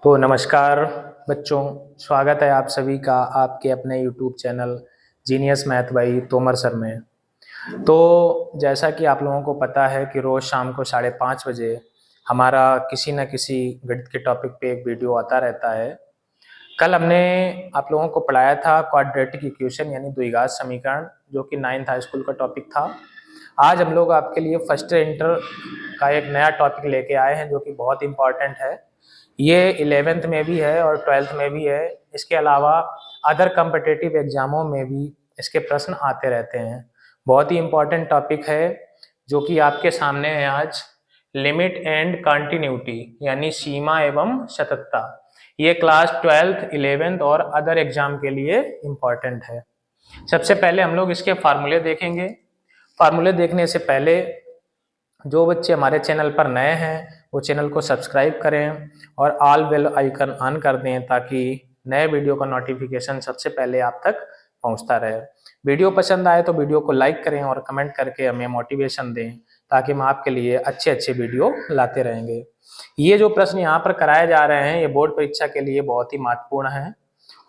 तो नमस्कार बच्चों, स्वागत है आप सभी का आपके अपने YouTube channel genius math by Tomar sir में। तो जैसा कि आप लोगों को पता है कि रोज़ शाम को 5:30 बजे हमारा किसी न किसी गणित के टॉपिक पे एक वीडियो आता रहता है। कल हमने आप लोगों को पढ़ाया था क्वाड्रेटिक इक्वेशन यानी द्विघात समीकरण, जो कि 9th हाई स्कूल का टॉपिक था। आज हम लोग आपके लिए फर्स्ट इंटर का एक नया टॉपिक लेके आए हैं जो कि बहुत इम्पॉर्टेंट है। ये 11th में भी है और 12th में भी है। इसके अलावा अदर कॉम्पिटिटिव एग्जामों में भी इसके प्रश्न आते रहते हैं। बहुत ही इम्पॉर्टेंट टॉपिक है जो कि आपके सामने है आज। लिमिट एंड कंटिन्यूटी यानी सीमा एवं सततता। ये क्लास 12th 11th और अदर एग्जाम के लिए इम्पॉर्टेंट है। सबसे पहले हम लोग इसके फार्मूले देखेंगे। फार्मूले देखने से पहले जो बच्चे हमारे चैनल पर नए हैं वो चैनल को सब्सक्राइब करें और ऑल बेल आइकन ऑन कर दें ताकि नए वीडियो का नोटिफिकेशन सबसे पहले आप तक पहुंचता रहे। वीडियो पसंद आए तो वीडियो को लाइक करें और कमेंट करके हमें मोटिवेशन दें ताकि हम आपके लिए अच्छे अच्छे वीडियो लाते रहेंगे। ये जो प्रश्न यहाँ पर कराए जा रहे हैं ये बोर्ड परीक्षा के लिए बहुत ही महत्वपूर्ण है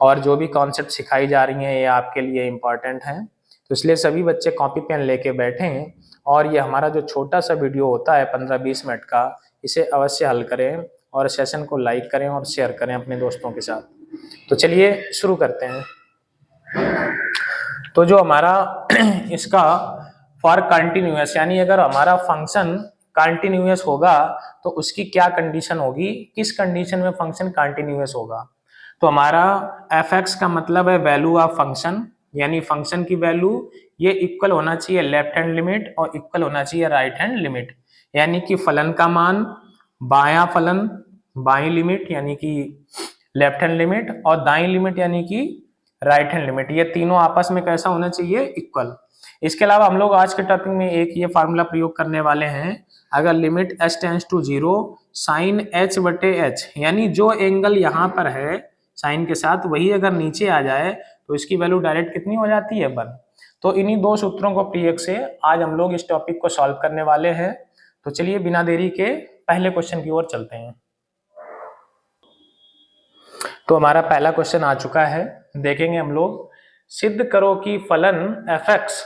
और जो भी कॉन्सेप्ट सिखाई जा रही हैं ये आपके लिए इम्पॉर्टेंट हैं। तो इसलिए सभी बच्चे कॉपी पेन लेके बैठें और ये हमारा जो छोटा सा वीडियो होता है 15-20 मिनट का, इसे अवश्य हल करें और सेशन को लाइक करें और शेयर करें अपने दोस्तों के साथ। तो चलिए शुरू करते हैं। तो जो हमारा इसका फॉर कंटिन्यूअस यानी अगर हमारा फंक्शन कंटिन्यूअस होगा तो उसकी क्या कंडीशन होगी, किस कंडीशन में फंक्शन कंटिन्यूअस होगा। तो हमारा f(x) का मतलब है वैल्यू ऑफ फंक्शन, यानी फंक्शन की वैल्यू ये इक्वल होना चाहिए लेफ्ट हैंड लिमिट और इक्वल होना चाहिए राइट हैंड लिमिट। यानी कि फलन का मान बायां फलन बाई लिमिट यानी कि लेफ्ट हैंड लिमिट और दाई लिमिट यानी कि राइट हैंड लिमिट, ये तीनों आपस में कैसा होना चाहिए, इक्वल। इसके अलावा हम लोग आज के टॉपिक में एक ये फार्मूला प्रयोग करने वाले हैं। अगर limit h tends to 0 sine h बटे h, यानी जो एंगल यहाँ पर है साइन के साथ वही अगर नीचे आ जाए तो इसकी वैल्यू डायरेक्ट कितनी हो जाती है, 1। तो इन्हीं दो सूत्रों को प्रयोग से आज हम लोग इस टॉपिक को सॉल्व करने वाले हैं। तो चलिए बिना देरी के पहले क्वेश्चन की ओर चलते हैं। तो हमारा पहला क्वेश्चन आ चुका है, देखेंगे हम लोग। सिद्ध करो कि फलन f(x)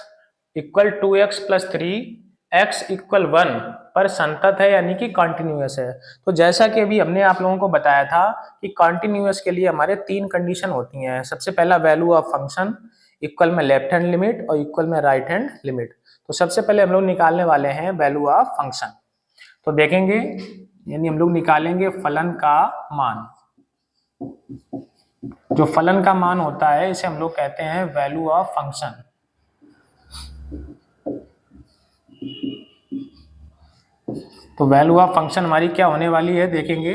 equal 2x + 3x equal 1 पर संतत है यानी कि कॉन्टिन्यूअस है। तो जैसा कि अभी हमने आप लोगों को बताया था कि कॉन्टिन्यूअस के लिए हमारे 3 कंडीशन होती हैं। सबसे पहला वैल्यू ऑफ फंक्शन इक्वल में लेफ्ट हैंड लिमिट और इक्वल में राइट हैंड लिमिट। तो सबसे पहले हम लोग निकालने वाले हैं वैल्यू ऑफ फंक्शन। तो देखेंगे यानी हम लोग निकालेंगे फलन का मान। जो फलन का मान होता है इसे हम लोग कहते हैं वैल्यू ऑफ फंक्शन। तो वैल्यू ऑफ फंक्शन हमारी क्या होने वाली है, देखेंगे।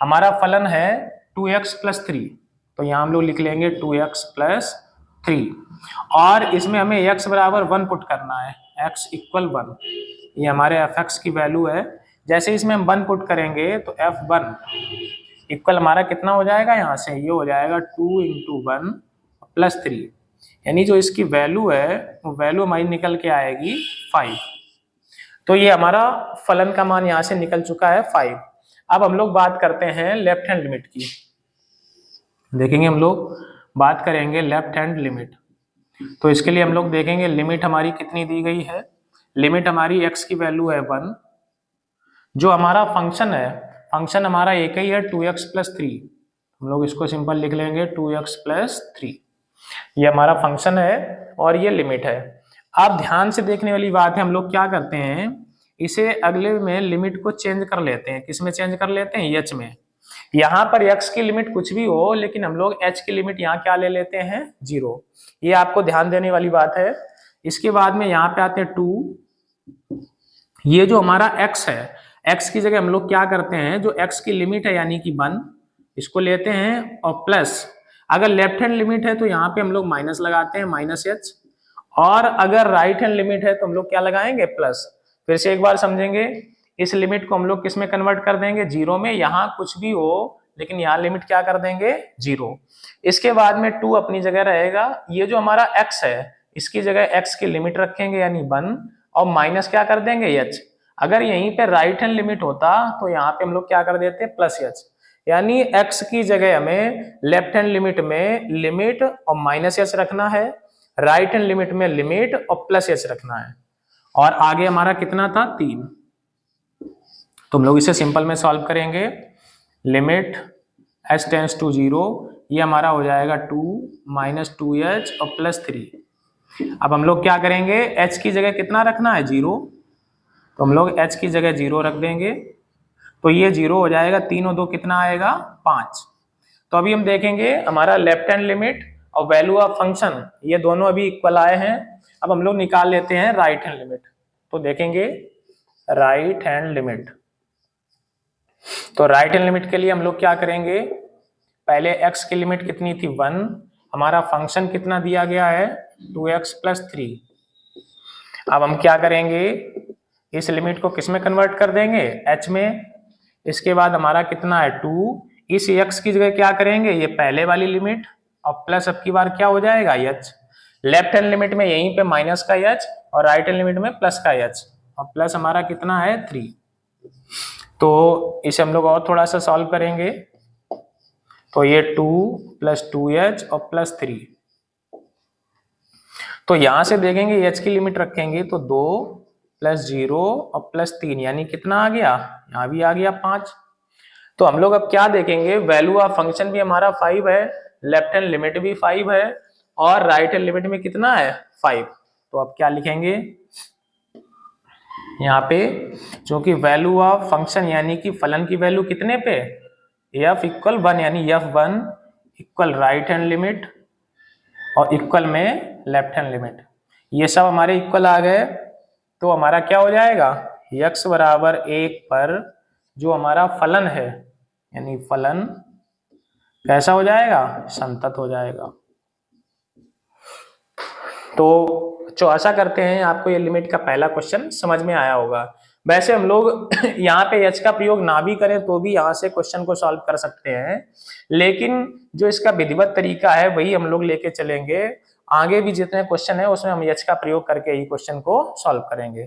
हमारा फलन है 2x + 3, तो यहाँ हम लोग लिख लेंगे 2x + 3 और इसमें हमें x बराबर 1 पुट करना है, x इक्वल 1। ये हमारे f(x) की वैल्यू है। जैसे इसमें हम 1 पुट करेंगे तो f(1) इक्वल हमारा कितना हो जाएगा, यहाँ से ये हो जाएगा 2 × 1 + 3, यानी जो इसकी वैल्यू है वो वैल्यू हमारी निकल के आएगी 5। तो ये हमारा फलन का मान यहाँ से निकल चुका है 5। अब हम लोग बात करते हैं लेफ्ट हैंड लिमिट की। देखेंगे हम लोग बात करेंगे लेफ्ट हैंड लिमिट। तो इसके लिए हम लोग देखेंगे लिमिट हमारी कितनी दी गई है। लिमिट हमारी x की वैल्यू है 1। जो हमारा फंक्शन है, फंक्शन हमारा एक ही है 2x + 3, हम लोग इसको सिंपल लिख लेंगे 2x + 3। ये हमारा फंक्शन है और ये लिमिट है। आप ध्यान से देखने वाली बात है, हम लोग क्या करते हैं इसे अगले में लिमिट को चेंज कर लेते हैं। किस में चेंज कर लेते हैं, h में। यहाँ पर x की लिमिट कुछ भी हो लेकिन हम लोग h की लिमिट यहाँ क्या ले लेते हैं, 0। ये आपको ध्यान देने वाली बात है। इसके बाद में यहाँ पे आते हैं 2। ये जो हमारा x है, x की जगह हम लोग क्या करते हैं, जो x की लिमिट है यानी कि 1 इसको लेते हैं और प्लस, अगर लेफ्ट हैंड लिमिट है तो यहाँ पे हम लोग माइनस लगाते हैं -h, और अगर राइट हैंड लिमिट है तो हम लोग क्या लगाएंगे, प्लस। फिर से एक बार समझेंगे, इस लिमिट को हम लोग किस में कन्वर्ट कर देंगे, 0 में। यहाँ कुछ भी हो लेकिन यहाँ लिमिट क्या कर देंगे, 0। इसके बाद में 2 अपनी जगह रहेगा। ये जो हमारा x है इसकी जगह x की लिमिट रखेंगे यानी 1 और माइनस क्या कर देंगे, h। अगर यहीं पे राइट हैंड लिमिट होता तो यहाँ पे हम लोग क्या कर देते, +h। यानी x की जगह हमें लेफ्ट हैंड लिमिट में लिमिट और माइनस एच रखना है, राइट हैंड लिमिट में लिमिट और प्लस एच रखना है, और आगे हमारा कितना था 3। तो हम लोग इसे सिंपल में सॉल्व करेंगे। लिमिट h टेंड्स टू 0, ये हमारा हो जाएगा 2 माइनस 2h और प्लस 3। अब हम लोग क्या करेंगे, h की जगह कितना रखना है 0, तो हम लोग h की जगह 0 रख देंगे, तो ये 0 हो जाएगा, 3 और 2 कितना आएगा 5। तो अभी हम देखेंगे हमारा लेफ्ट हैंड लिमिट और वैल्यू ऑफ फंक्शन ये दोनों अभी इक्वल आए हैं। अब हम लोग निकाल लेते हैं राइट हैंड लिमिट। तो देखेंगे राइट हैंड लिमिट, तो राइट हैंड लिमिट के लिए हम लोग क्या करेंगे, पहले x की लिमिट कितनी थी 1, हमारा फंक्शन कितना दिया गया है 2x प्लस 3। अब हम क्या करेंगे, इस लिमिट को किस में कन्वर्ट कर देंगे h में, इसके बाद हमारा कितना है 2, इस x की जगह क्या करेंगे ये पहले वाली लिमिट और प्लस अब की बार क्या हो जाएगा h, लेफ्ट हैंड लिमिट में यहीं पे माइनस का h और राइट हैंड लिमिट में प्लस का h, और प्लस हमारा कितना है 3। तो इसे हम लोग और थोड़ा सा सॉल्व करेंगे, तो ये 2 प्लस 2h और प्लस 3। तो यहां से देखेंगे h की लिमिट रखेंगे तो 2 प्लस 0 और प्लस 3, यानी कितना आ गया, यहां भी आ गया 5। तो हम लोग अब क्या देखेंगे, वैल्यू ऑफ फंक्शन भी हमारा 5 है, लेफ्ट हैंड लिमिट भी 5 है, और राइट हैंड लिमिट में कितना है 5। तो अब क्या लिखेंगे यहाँ पे, क्योंकि वैल्यू ऑफ फंक्शन यानी कि फलन की वैल्यू कितने पे, f इक्वल 1, यानी f1 equal right hand limit और इक्वल में लेफ्ट हैंड लिमिट, ये सब हमारे इक्वल आ गए। तो हमारा क्या हो जाएगा, x बराबर 1 पर जो हमारा फलन है, यानी फलन कैसा हो जाएगा, संतत हो जाएगा। तो आशा करते हैं आपको ये लिमिट का पहला क्वेश्चन समझ में आया होगा। वैसे हम लोग यहाँ पे h का प्रयोग ना भी करें तो भी यहाँ से क्वेश्चन को सॉल्व कर सकते हैं, लेकिन जो इसका विधिवत तरीका है वही हम लोग लेके चलेंगे। आगे भी जितने क्वेश्चन है उसमें हम h का प्रयोग करके ही क्वेश्चन को सॉल्व करेंगे।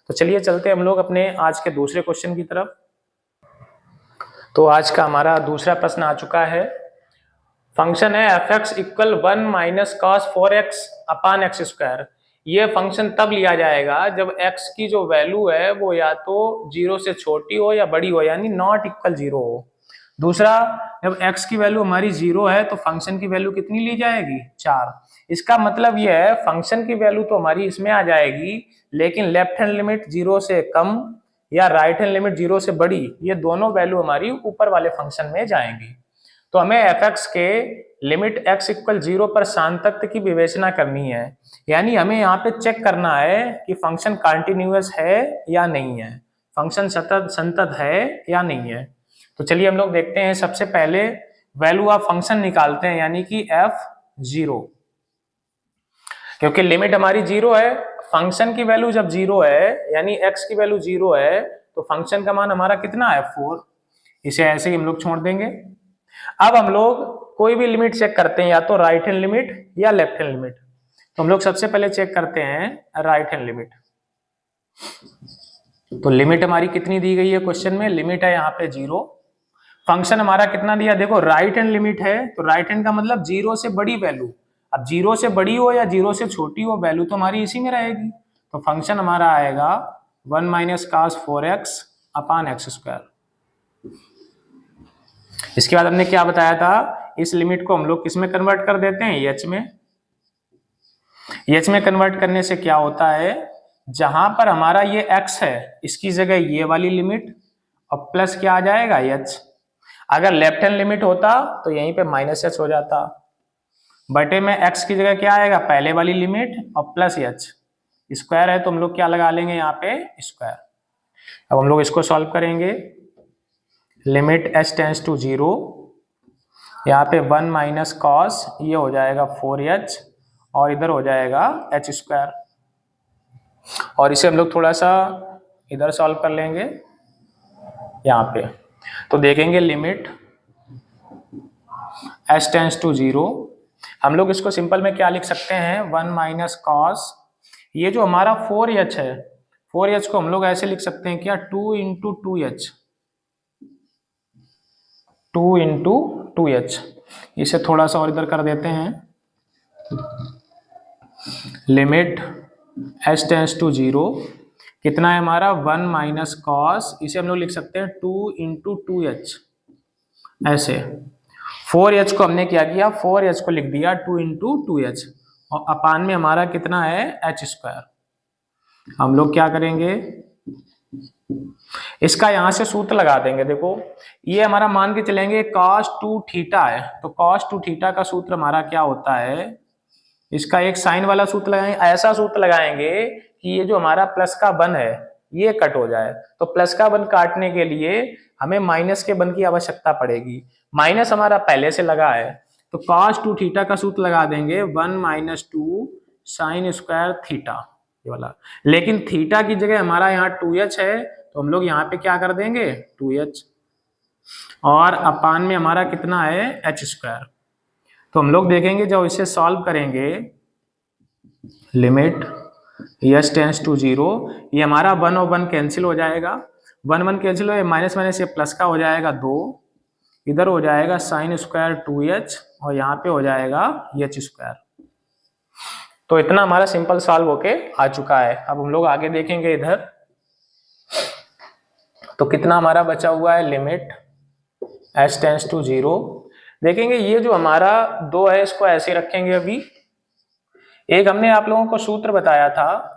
तो चलिए चलते हम लोग अपने आज के दूसरे क्वेश्चन की तरफ। तो आज का हमारा दूसरा प्रश्न आ चुका है, फंक्शन है f(x) equal 1 minus cos 4x अपान एक्स स्क्वायर। ये फंक्शन तब लिया जाएगा जब x की जो वैल्यू है वो या तो 0 से छोटी हो या बड़ी हो, यानी नॉट इक्वल 0 हो। दूसरा, जब x की वैल्यू हमारी 0 है तो फंक्शन की वैल्यू कितनी ली जाएगी 4। इसका मतलब ये है फंक्शन की वैल्यू तो हमारी इसमें आ जाएगी, लेकिन लेफ्ट हैंड लिमिट 0 से कम या राइट हैंड लिमिट 0 से बड़ी, ये दोनों वैल्यू हमारी ऊपर वाले फंक्शन में जाएंगी। तो हमें f(x) के लिमिट x इक्वल 0 पर सांतत्य की विवेचना करनी है, यानी हमें यहाँ पे चेक करना है कि फंक्शन कंटिन्यूअस है या नहीं है, फंक्शन संतत है या नहीं है। तो चलिए हम लोग देखते हैं, सबसे पहले वैल्यू ऑफ फंक्शन निकालते हैं, यानी कि f(0), क्योंकि लिमिट हमारी 0 है, फंक्शन की वैल्यू जब 0 है यानी x की वैल्यू 0 है तो फंक्शन का मान हमारा कितना है 4। इसे ऐसे ही हम लोग छोड़ देंगे। अब हम लोग कोई भी लिमिट चेक करते हैं, या तो राइट हैंड लिमिट या लेफ्ट हैंड लिमिट। तो हम लोग सबसे पहले चेक करते हैं राइट हैंड लिमिट। तो लिमिट हमारी कितनी दी गई है क्वेश्चन में, लिमिट है यहाँ पे 0, फंक्शन हमारा कितना दिया, देखो राइट हैंड लिमिट है तो राइट हैंड का मतलब 0 से बड़ी वैल्यू। अब 0 से बड़ी हो या 0 से छोटी हो, वैल्यू तो हमारी इसी में रहेगी। तो फंक्शन हमारा आएगा 1 माइनस कॉस 4x अपान एक्स स्क्वायर। इसके बाद हमने क्या बताया था, इस लिमिट को हम लोग किस में कन्वर्ट कर देते हैं, h में। h में कन्वर्ट करने से क्या होता है, जहां पर हमारा ये x है इसकी जगह ये वाली लिमिट और प्लस क्या आ जाएगा h। अगर लेफ्ट हैंड लिमिट होता तो यहीं पे माइनस h हो जाता, बटे में x की जगह क्या आएगा, पहले वाली लिमिट और प्लस h। स्क्वायर है तो हम लोग क्या लगा लेंगे यहाँ पे स्क्वायर। अब हम लोग इसको सॉल्व करेंगे, लिमिट h टेंड्स टू 0, यहाँ पे 1 माइनस कॉस ये हो जाएगा 4h और इधर हो जाएगा h स्क्वायर, और इसे हम लोग थोड़ा सा इधर सॉल्व कर लेंगे यहाँ पे। तो देखेंगे लिमिट h टेंड्स टू 0, हम लोग इसको सिंपल में क्या लिख सकते हैं, 1 माइनस कॉस, ये जो हमारा 4h है 4h को हम लोग ऐसे लिख सकते हैं क्या, 2 इंटू 2h, 2 इंटू 2h। इसे थोड़ा सा और इधर कर देते हैं, लिमिट h टेंस टू 0, कितना है हमारा 1 माइनस कॉस, इसे हम लोग लिख सकते हैं 2 इंटू 2h ऐसे। 4h को हमने क्या किया, 4h को लिख दिया 2 इंटू 2h, और अपान में हमारा कितना है h स्क्वायर। हम लोग क्या करेंगे, इसका यहां से सूत्र लगा देंगे। देखो ये हमारा मान के चलेंगे cos 2 थीटा है, तो cos 2 थीटा का सूत्र हमारा क्या होता है, इसका एक साइन वाला सूत्र लगाएंगे, ऐसा सूत्र लगाएंगे कि ये जो हमारा प्लस का वन है ये कट हो जाए। तो प्लस का वन काटने के लिए हमें माइनस के वन की आवश्यकता पड़ेगी, माइनस हमारा पहले से लगा है, तो cos 2 थीटा का सूत्र लगा देंगे 1 माइनस 2 साइन स्क्वायर थीटा, ये वाला। लेकिन थीटा की जगह हमारा यहाँ 2h है, तो हम लोग यहाँ पे क्या कर देंगे 2h, और अपान में हमारा कितना है h स्क्वायर। तो हम लोग देखेंगे जब इसे सॉल्व करेंगे, लिमिट h टेंस टू 0, ये हमारा 1 और 1 कैंसिल हो जाएगा, 1 1 कैंसिल हो, माइनस माइनस ये प्लस का हो जाएगा 2, इधर हो जाएगा साइन स्क्वायर 2h, और यहाँ पे हो जाएगा h स्क्वायर। तो इतना हमारा सिंपल सॉल्व होके आ चुका है। अब हम लोग आगे देखेंगे इधर, तो कितना हमारा बचा हुआ है, लिमिट h टेंस टू 0, देखेंगे ये जो हमारा 2 है इसको ऐसे रखेंगे। अभी एक हमने आप लोगों को सूत्र बताया था,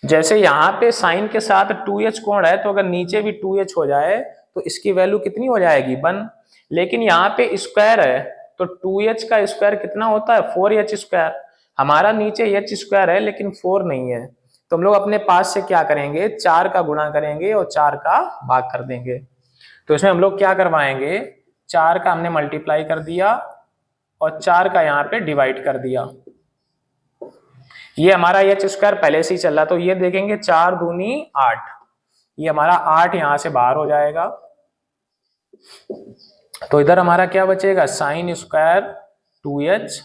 जैसे यहाँ पे साइन के साथ 2h कोण है, तो अगर नीचे भी 2h हो जाए तो इसकी वैल्यू कितनी हो जाएगी 1, लेकिन यहाँ पे स्क्वायर है तो 2h का स्क्वायर कितना होता है 4h स्क्वायर। हमारा नीचे h स्क्वायर है लेकिन 4 नहीं है, तो हम लोग अपने पास से क्या करेंगे 4 का गुणा करेंगे और 4 का भाग कर देंगे। तो इसमें हम लोग क्या करवाएंगे, 4 का हमने मल्टीप्लाई कर दिया और 4 का यहाँ पे डिवाइड कर दिया। ये हमारा h स्क्वायर पहले से ही चल रहा, तो ये देखेंगे 4 दूनी 8, ये हमारा 8 यहां से बाहर हो जाएगा। तो इधर हमारा क्या बचेगा साइन स्क्वायर 2h।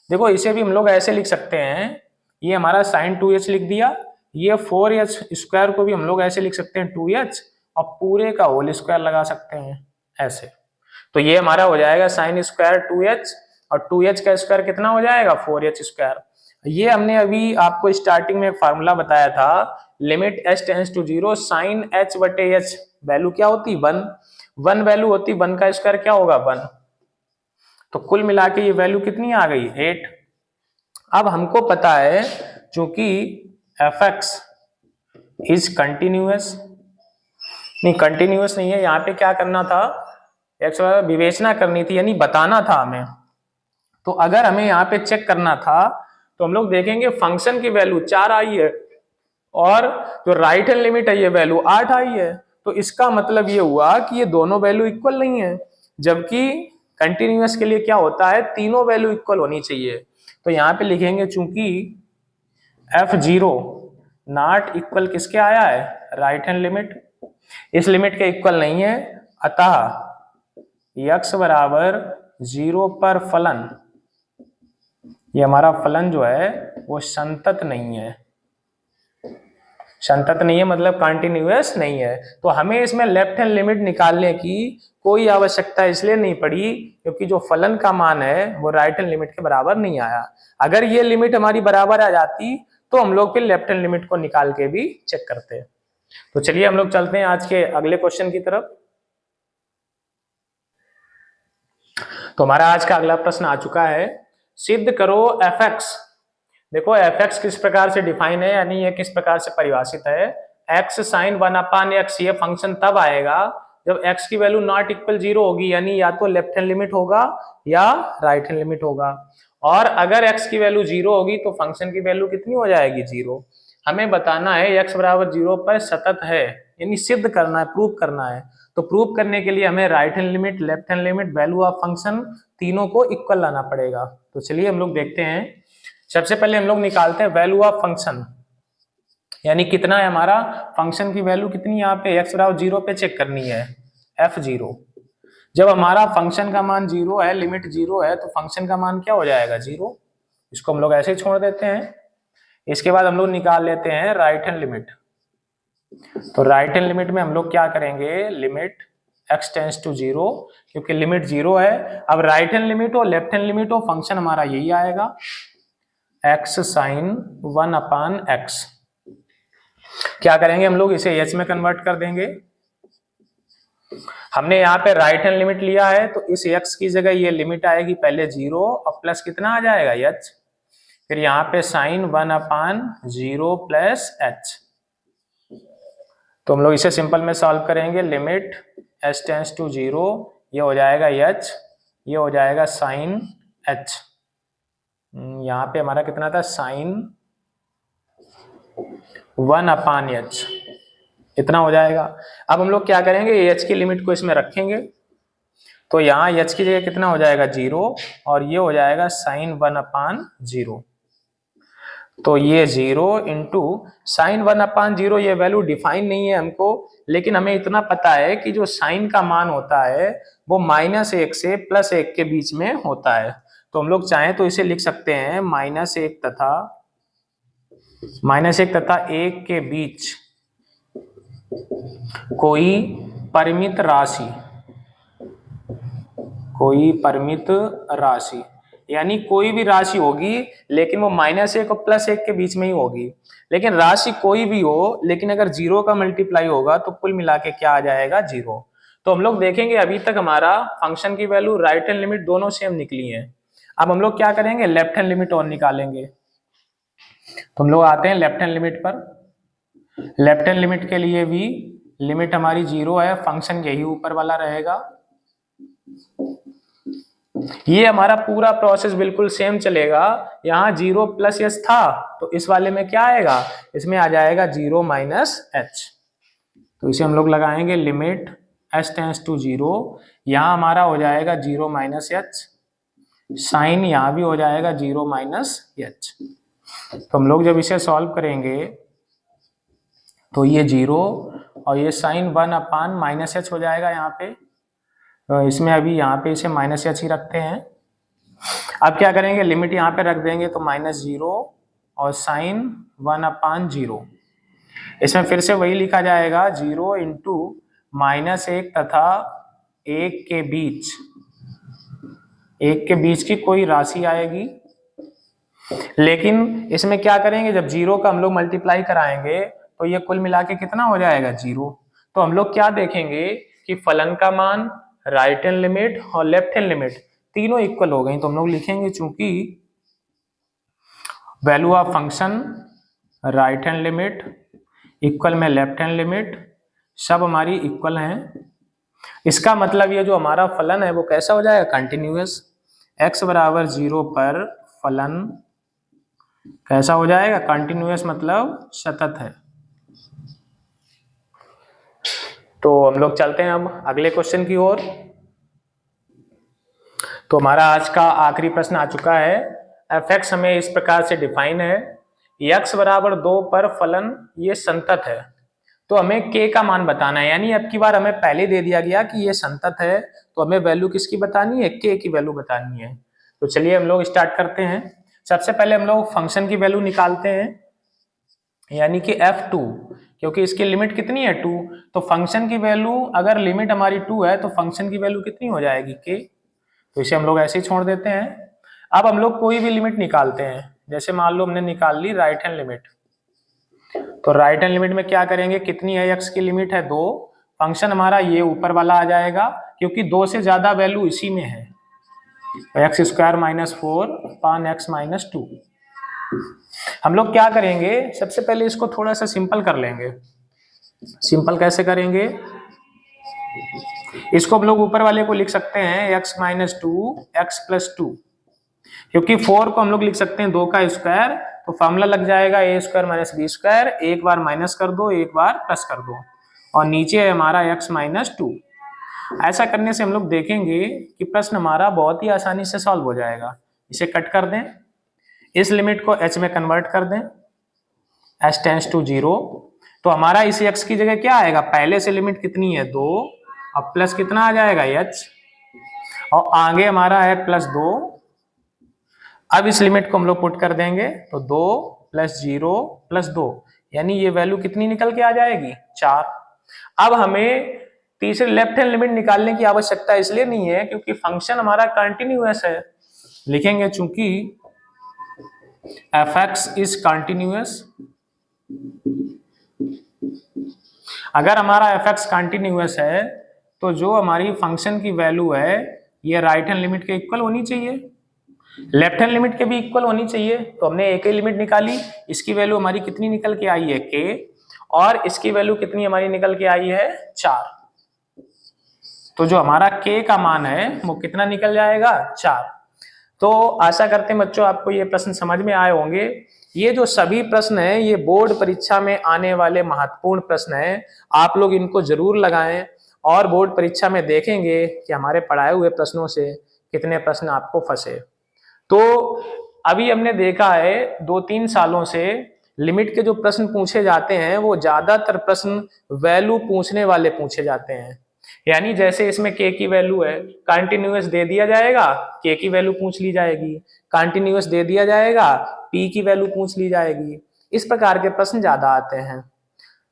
देखो इसे भी हम लोग ऐसे लिख सकते हैं, ये हमारा साइन 2h लिख दिया, ये 4h स्क्वायर को भी हम लोग ऐसे लिख सकते हैं 2h, और पूरे का होल स्क्वायर लगा सकते हैं ऐसे। तो ये हमारा हो जाएगा साइन स्क्वायर 2h, और 2h का स्क्वायर कितना हो जाएगा 4h स्क्वायर। ये हमने अभी आपको स्टार्टिंग में एक फार्मूला बताया था, limit h tends to 0 sine h बटे h, वैल्यू क्या होती 1, 1 वैल्यू होती, 1 का स्क्वायर क्या होगा 1, तो कुल मिला के ये वैल्यू कितनी आ गई 8। अब हमको पता है चूंकि fx इज कंटिन्यूअस, नहीं कंटिन्यूअस नहीं है, यहाँ पे क्या करना था x विवेचना करनी थी, यानी बताना था हमें। तो अगर हमें यहाँ पे चेक करना था तो हम लोग देखेंगे फंक्शन की वैल्यू 4 आई है और जो राइट हैंड लिमिट है ये वैल्यू 8 आई है, तो इसका मतलब ये हुआ कि ये दोनों वैल्यू इक्वल नहीं है, जबकि कंटिन्यूअस के लिए क्या होता है तीनों वैल्यू इक्वल होनी चाहिए। तो यहाँ पे लिखेंगे चूंकि f0 नॉट इक्वल किसके आया है राइट हैंड लिमिट, इस लिमिट के इक्वल नहीं है, अतः x बराबर 0 पर फलन, ये हमारा फलन जो है वो संतत नहीं है, संतत नहीं है मतलब कंटिन्यूअस नहीं है। तो हमें इसमें लेफ्ट हैंड लिमिट निकालने की कोई आवश्यकता इसलिए नहीं पड़ी क्योंकि जो फलन का मान है वो राइट हैंड लिमिट के बराबर नहीं आया। अगर ये लिमिट हमारी बराबर आ जाती तो हम लोग फिर लेफ्ट हैंड लिमिट को निकाल के भी चेक करते। तो चलिए हम लोग चलते हैं आज के अगले क्वेश्चन की तरफ। तो हमारा आज का अगला प्रश्न आ चुका है, सिद्ध करो fx। देखो fx किस प्रकार से डिफाइन है, यानी ये किस प्रकार से परिभाषित है, x साइन 1/x, ये फंक्शन तब आएगा जब x की वैल्यू नॉट इक्वल 0 होगी, यानी या तो लेफ्ट हैंड लिमिट होगा या राइट हैंड लिमिट होगा, और अगर x की वैल्यू 0 होगी तो फंक्शन की वैल्यू कितनी हो जाएगी 0। हमें बताना है x बराबर 0 पर सतत है, यानी सिद्ध करना है, प्रूव करना है। तो प्रूव करने के लिए हमें right hand limit, left hand limit, value of function तीनों को इक्वल लाना पड़ेगा। तो चलिए हम लोग देखते हैं। सबसे पहले हम लोग निकालते हैं वैल्यू ऑफ फंक्शन, यानी कितना है हमारा फंक्शन की वैल्यू कितनी, यहाँ पे x बराबर 0 पे चेक करनी है f0। जब हमारा फंक्शन का मान 0 है, लिमिट 0 है, तो फंक्शन का मान क्या हो जाएगा 0, इसको हम लोग ऐसे ही छोड़ देते हैं। इसके बाद हम लोग निकाल लेते हैं राइट हैंड लिमिट। तो राइट हैंड लिमिट में हम लोग क्या करेंगे, लिमिट x टेंस टू 0, क्योंकि लिमिट 0 है। अब राइट हैंड लिमिट हो लेफ्ट हैंड लिमिट हो, फंक्शन हमारा यही आएगा x साइन 1/x। क्या करेंगे हम लोग, इसे h में कन्वर्ट कर देंगे। हमने यहाँ पे राइट हैंड लिमिट लिया है तो इस x की जगह ये लिमिट आएगी पहले 0 और प्लस कितना आ जाएगा h, फिर यहाँ पे साइन 1/0 प्लस h। तो हम लोग इसे सिंपल में सॉल्व करेंगे, लिमिट h टेंस टू 0, ये हो जाएगा h, ये हो जाएगा साइन h। यहाँ पे हमारा कितना था, साइन 1/h, इतना हो जाएगा। अब हम लोग क्या करेंगे, h की लिमिट को इसमें रखेंगे, तो यहाँ h की जगह कितना हो जाएगा 0 और ये हो जाएगा साइन 1/0। तो ये 0 इंटू साइन 1/0, ये वैल्यू डिफाइन नहीं है हमको, लेकिन हमें इतना पता है कि जो साइन का मान होता है वो -1 से +1 के बीच में होता है। तो हम लोग चाहें तो इसे लिख सकते हैं -1 तथा 1 के बीच कोई परिमित राशि, यानी कोई भी राशि होगी लेकिन वो -1 और +1 के बीच में ही होगी। लेकिन राशि कोई भी हो, लेकिन अगर 0 का मल्टीप्लाई होगा तो कुल मिला के क्या आ जाएगा, 0। तो हम लोग देखेंगे अभी तक हमारा फंक्शन की वैल्यू, राइट हैंड लिमिट दोनों सेम निकली है। अब हम लोग क्या करेंगे, लेफ्ट हैंड लिमिट और निकालेंगे। तो हम लोग आते हैं लेफ्ट हैंड लिमिट पर। लेफ्ट हैंड लिमिट के लिए भी लिमिट हमारी 0 है, फंक्शन यही ऊपर वाला रहेगा। ये हमारा पूरा प्रोसेस बिल्कुल सेम चलेगा। यहाँ 0 + h था तो इस वाले में क्या आएगा, इसमें आ जाएगा 0 - h। तो इसे हम लोग लगाएंगे, लिमिट h टेंस टू 0, यहाँ हमारा हो जाएगा 0 - h, साइन यहाँ भी हो जाएगा 0 - h। तो हम लोग जब इसे सॉल्व करेंगे तो ये 0 और ये साइन 1/-h हो जाएगा यहाँ पे। तो इसमें अभी यहाँ पे इसे -h ही रखते हैं। अब क्या करेंगे, लिमिट यहाँ पे रख देंगे तो -0 और साइन 1/0। इसमें फिर से वही लिखा जाएगा, 0 इंटू -1 तथा 1 के बीच की कोई राशि आएगी। लेकिन इसमें क्या करेंगे, जब 0 का हम लोग मल्टीप्लाई कराएंगे तो ये कुल मिला के कितना हो जाएगा, 0। तो हम लोग क्या देखेंगे कि फलन का मान, राइट हैंड लिमिट और लेफ्ट हैंड लिमिट तीनों इक्वल हो गई। तो हम लोग लिखेंगे, चूंकि value of function right hand limit equal में लेफ्ट हैंड लिमिट सब हमारी इक्वल हैं, इसका मतलब ये जो हमारा फलन है वो कैसा हो जाएगा, कंटिन्यूअस। x = 0 पर फलन कैसा हो जाएगा, कंटिन्यूअस, मतलब सतत है। तो हम लोग चलते हैं अब अगले क्वेश्चन की ओर। तो हमारा आज का आखिरी प्रश्न आ चुका है। f(x) हमें इस प्रकार से डिफाइन है, x = 2 पर फलन ये संतत है। तो हमें k का मान बताना है, यानी अब की बार हमें पहले दे दिया गया कि ये संतत है, तो हमें वैल्यू किसकी बतानी है, k की वैल्यू बतानी है। तो चलिए हम लोग स्टार्ट करते हैं। सबसे पहले हम लोग फंक्शन की वैल्यू निकालते हैं, यानी कि f2, क्योंकि इसकी लिमिट कितनी है, 2। तो फंक्शन की वैल्यू, अगर लिमिट हमारी 2 है तो फंक्शन की वैल्यू कितनी हो जाएगी, k। तो इसे हम लोग ऐसे ही छोड़ देते हैं। अब हम लोग कोई भी लिमिट निकालते हैं, जैसे मान लो हमने निकाल ली राइट हैंड लिमिट। तो राइट हैंड लिमिट में क्या करेंगे, कितनी है, x की लिमिट है 2, फंक्शन हमारा ये ऊपर वाला आ जाएगा, क्योंकि 2 से ज्यादा वैल्यू इसी में है। x² - 4/x - 2। हम लोग क्या करेंगे, सबसे पहले इसको थोड़ा सा सिंपल कर लेंगे। सिंपल कैसे करेंगे, इसको हम लोग ऊपर वाले को लिख सकते हैं x - 2 x + 2, क्योंकि 4 को हम लोग लिख सकते हैं 2 का स्क्वायर, तो फॉर्मूला लग जाएगा a² - b², एक बार माइनस कर दो, एक बार प्लस कर दो, और नीचे है हमारा x - 2। ऐसा करने से हम लोग देखेंगे कि प्रश्न हमारा बहुत ही आसानी से सॉल्व हो जाएगा। इसे कट कर दें, इस लिमिट को h में कन्वर्ट कर दें, h टेंस टू 0। तो हमारा इस x की जगह क्या आएगा, पहले से लिमिट कितनी है 2, अब प्लस कितना आ जाएगा h, और आगे हमारा है +2। अब इस लिमिट को हम लोग पुट कर देंगे, तो 2 + 0 + 2, यानी ये वैल्यू कितनी निकल के आ जाएगी, 4। अब हमें तीसरी लेफ्ट हैंड लिमिट निकालने की आवश्यकता इसलिए नहीं है क्योंकि फंक्शन हमारा कंटिन्यूअस है। लिखेंगे चूंकि एफ एक्स इज कंटिन्यूअस, अगर हमारा एफ एक्स कंटिन्यूअस है तो जो हमारी फंक्शन की वैल्यू है ये राइट हैंड लिमिट के इक्वल होनी चाहिए, लेफ्ट हैंड लिमिट के भी इक्वल होनी चाहिए। तो हमने एक ही लिमिट निकाली, इसकी वैल्यू हमारी कितनी निकल के आई है k, और इसकी वैल्यू कितनी हमारी निकल के आई है 4। तो जो हमारा k का मान है वो कितना निकल जाएगा 4। तो आशा करते हैं बच्चों आपको ये प्रश्न समझ में आए होंगे। ये जो सभी प्रश्न हैं ये बोर्ड परीक्षा में आने वाले महत्वपूर्ण प्रश्न हैं, आप लोग इनको जरूर लगाएं और बोर्ड परीक्षा में देखेंगे कि हमारे पढ़ाए हुए प्रश्नों से कितने प्रश्न आपको फंसे। तो अभी हमने देखा है 2-3 सालों से लिमिट के जो प्रश्न पूछे जाते हैं वो ज्यादातर प्रश्न वैल्यू पूछने वाले पूछे जाते हैं। यानी जैसे इसमें k की वैल्यू है, कंटिन्यूअस दे दिया जाएगा, k की वैल्यू पूछ ली जाएगी, कंटिन्यूअस दे दिया जाएगा, p की वैल्यू पूछ ली जाएगी। इस प्रकार के प्रश्न ज्यादा आते हैं।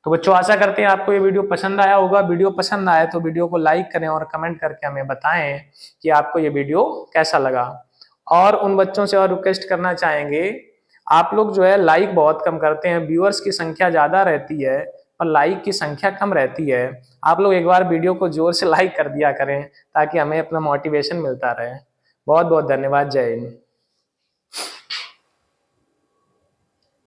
तो बच्चों आशा करते हैं आपको ये वीडियो पसंद आया होगा। वीडियो पसंद आए तो वीडियो को लाइक करें और कमेंट करके हमें बताएं कि आपको ये वीडियो कैसा लगा। और उन बच्चों से और रिक्वेस्ट करना चाहेंगे, आप लोग जो है लाइक बहुत कम करते हैं, व्यूअर्स की संख्या ज्यादा रहती है और लाइक की संख्या कम रहती है। आप लोग एक बार वीडियो को जोर से लाइक कर दिया करें ताकि हमें अपना मोटिवेशन मिलता रहे। बहुत बहुत धन्यवाद। जय हिंद।